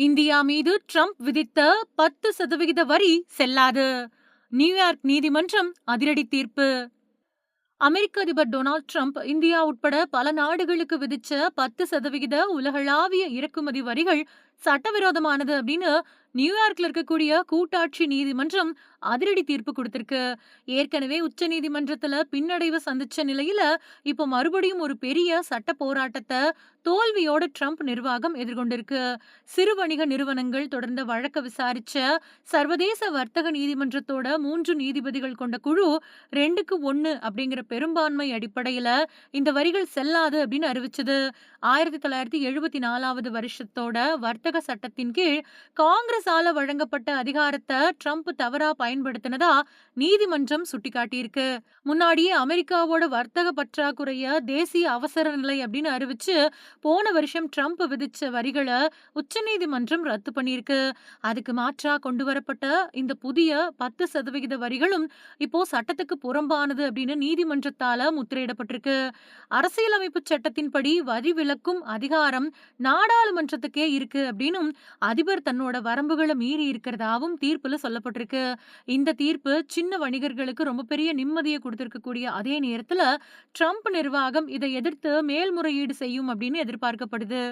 India மீது Trump விதித்த 10% வரி செல்லாது. நியூயார்க் நீதிமன்றம் அதிரடி தீர்ப்பு. அமெரிக்க அதிபர் டொனால்ட் ட்ரம்ப் இந்தியா உட்பட பல நாடுகளுக்கு விதிச்ச 10% உலகளாவிய இறக்குமதி வரிகள் சட்டவிரோதமானது அப்படின்னு நியூயார்க்ல இருக்கக்கூடிய கூட்டாட்சி நீதிமன்றம் அதிரடி தீர்ப்பு கொடுத்திருக்கு. ஏற்கனவே உச்ச நீதிமன்றத்துல பின்னடைவு சந்திச்ச நிலையில இப்போ மறுபடியும் ஒரு பெரிய சட்ட போராட்டத்தை தோல்வியோட ட்ரம்ப் நிர்வாகம் எதிர்கொண்டிருக்கு. சிறு வணிக நிறுவனங்கள் தொடர்ந்த வழக்க விசாரிச்ச சர்வதேச வர்த்தக நீதிமன்றத்தோட 3 நீதிபதிகள் கொண்ட குழு 2-1 அப்படிங்கிற பெரும்பான்மை அடிப்படையில இந்த வரிகள் செல்லாது அப்படின்னு அறிவிச்சது. 1974வது வருஷத்தோட வர்த்தக சட்டத்தின் கீழ் காங்கிரஸால வழங்கப்பட்ட அதிகாரத்தை ட்ரம்ப் தவறா பயன்படுத்தினதா நீதிமன்றம் சுட்டிக்காட்டியிருக்கு. முன்னாடியே அமெரிக்காவோட வர்த்தக பற்றாக்குறைய தேசிய அவசர நிலை அப்படின்னு அறிவிச்சு போன வருஷம் ட்ரம்ப் விதிச்ச வரிகளை உச்சநீதிமன்றம் ரத்து பண்ணியிருக்கு. அதுக்கு மாற்றா கொண்டு வரப்பட்ட இந்த புதிய 10% வரிகளும் இப்போ சட்டத்துக்கு புறம்பானது அப்படின்னு நீதிமன்றத்தால முத்திரையிடப்பட்டிருக்கு. அரசியலமைப்பு சட்டத்தின்படி வரி விலக்கும் அதிகாரம் நாடாளுமன்றத்துக்கே இருக்கு அப்படின்னும் அதிபர் தன்னோட வரம்புகளை மீறி இருக்கிறதாவும் தீர்ப்புல சொல்லப்பட்டிருக்கு. இந்த தீர்ப்பு சின்ன வணிகர்களுக்கு ரொம்ப பெரிய நிம்மதியை கொடுத்திருக்கக்கூடிய அதே நேரத்துல ட்ரம்ப் நிர்வாகம் இதை எதிர்த்து மேல்முறையீடு செய்யும் அப்படின்னு எதிர்பார்க்கப்படுது.